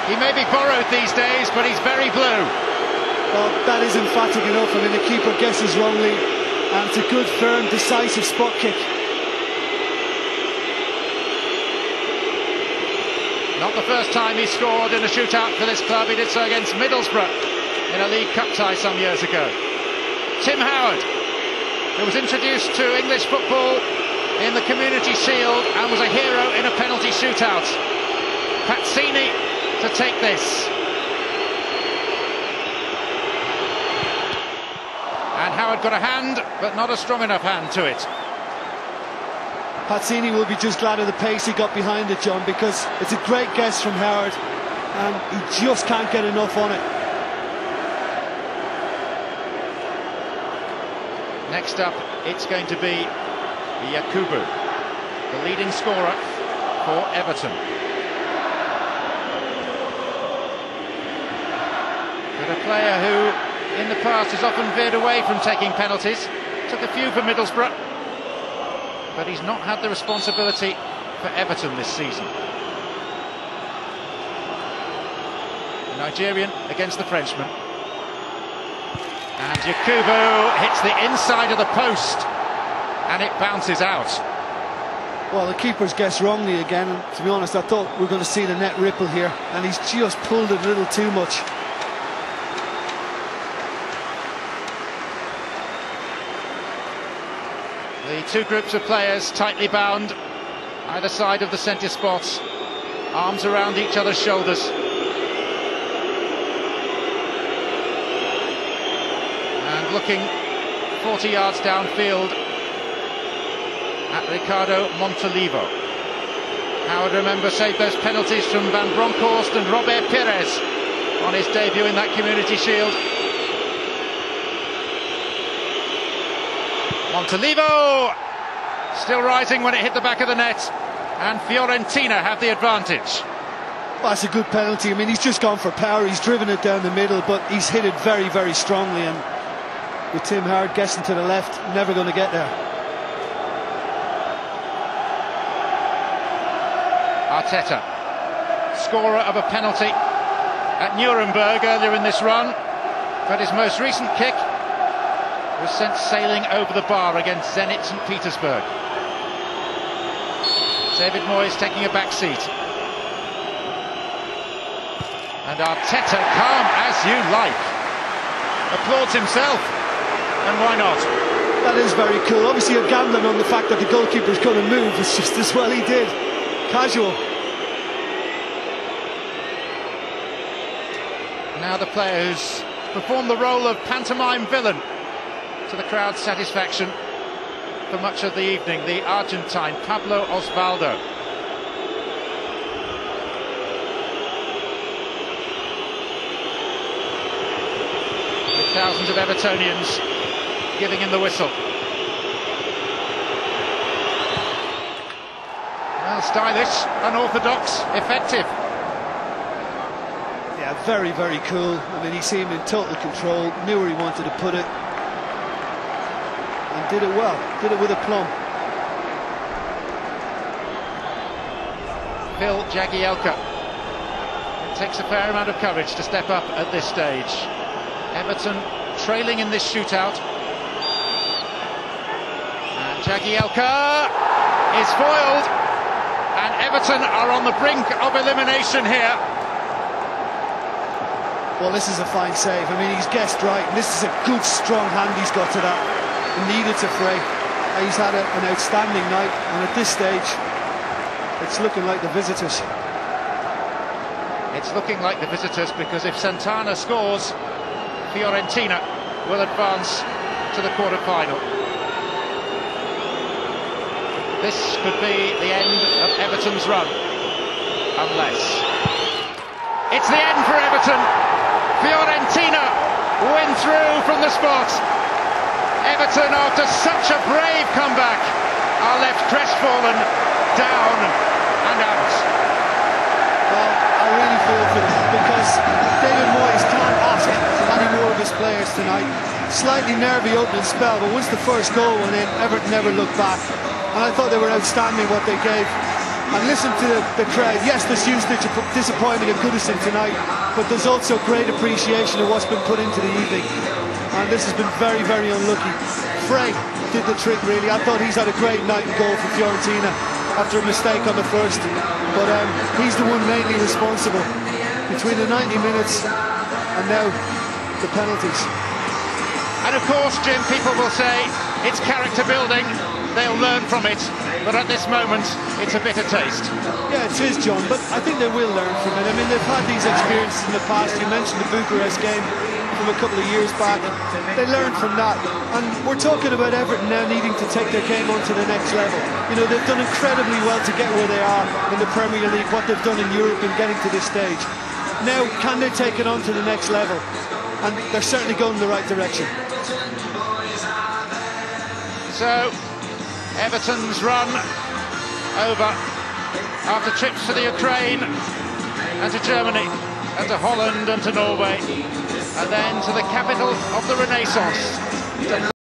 He may be borrowed these days, but he's very blue. Well, that is emphatic enough. I mean, the keeper guesses wrongly, and it's a good, firm, decisive spot kick. Not the first time he scored in a shootout for this club. He did so against Middlesbrough in a League Cup tie some years ago. Tim Howard, who was introduced to English football in the Community Shield and was a hero in a penalty shootout. Pazzini to take this. And Howard got a hand, but not a strong enough hand to it. Pazzini will be just glad of the pace he got behind it, John, because it's a great guess from Howard, and he just can't get enough on it. Next up, it's going to be Yakubu, the leading scorer for Everton. But a player who, in the past, has often veered away from taking penalties. Took a few for Middlesbrough, but he's not had the responsibility for Everton this season. The Nigerian against the Frenchman. And Yakubu hits the inside of the post, and it bounces out. Well, the keeper's guessed wrongly again, and to be honest, I thought we were going to see the net ripple here, and he's just pulled it a little too much. The two groups of players tightly bound, either side of the centre spots, arms around each other's shoulders. And looking 40 yards downfield at Ricardo Montolivo. Howard, remember, saved those penalties from Van Bronckhorst and Robert Pires on his debut in that Community Shield. Montolivo still rising when it hit the back of the net, and Fiorentina have the advantage. Well, that's a good penalty. I mean, he's just gone for power. He's driven it down the middle, but he's hit it very, very strongly, and with Tim Howard guessing to the left, never going to get there. Arteta, scorer of a penalty at Nuremberg earlier in this run, but his most recent kick was sent sailing over the bar against Zenit St. Petersburg. David Moyes taking a back seat. And Arteta, calm as you like, applauds himself, and why not? That is very cool. Obviously you're gambling on the fact that the goalkeeper's going to move. It's just as well he did. Casual. Now the player who's performed the role of pantomime villain to the crowd's satisfaction for much of the evening, the Argentine Pablo Osvaldo. With thousands of Evertonians giving him the whistle. Well, stylish, unorthodox, effective. Yeah, very, very cool. I mean, he seemed in total control, knew where he wanted to put it, and did it well, did it with aplomb. Phil Jagielka. It takes a fair amount of courage to step up at this stage. Everton trailing in this shootout. And Jagielka is foiled, and Everton are on the brink of elimination here. Well, this is a fine save. I mean, he's guessed right, and this is a good, strong hand he's got to that. He needed to fray. He's had an outstanding night, and at this stage, it's looking like the visitors. It's looking like the visitors, because if Santana scores, Fiorentina will advance to the quarter-final. This could be the end of Everton's run, unless... It's the end for Everton. Fiorentina win through from the spot. Everton, after such a brave comeback, are left crestfallen, down and out. Well, I really feel for them, because David Moyes can't ask any more of his players tonight. Slightly nervy opening spell, but once the first goal went in, Everton never looked back. And I thought they were outstanding what they gave. And listen to the crowd. Yes, there's huge disappointment at Goodison tonight, but there's also great appreciation of what's been put into the evening. And this has been very, very unlucky. Frey did the trick, really. I thought he's had a great night in goal for Fiorentina after a mistake on the first. But he's the one mainly responsible between the 90 minutes and now the penalties. And of course, Jim, people will say it's character building, they'll learn from it, but at this moment it's a bitter taste. Yeah, it is, John, but I think they will learn from it. I mean, they've had these experiences in the past. You mentioned the Bucharest game from a couple of years back. They learned from that, and we're talking about Everton now needing to take their game on to the next level. You know, they've done incredibly well to get where they are in the Premier League, what they've done in Europe in getting to this stage. Now, can they take it on to the next level? And they're certainly going in the right direction. So, Everton's run over after trips to the Ukraine and to Germany and to Holland and to Norway and then to the capital of the Renaissance,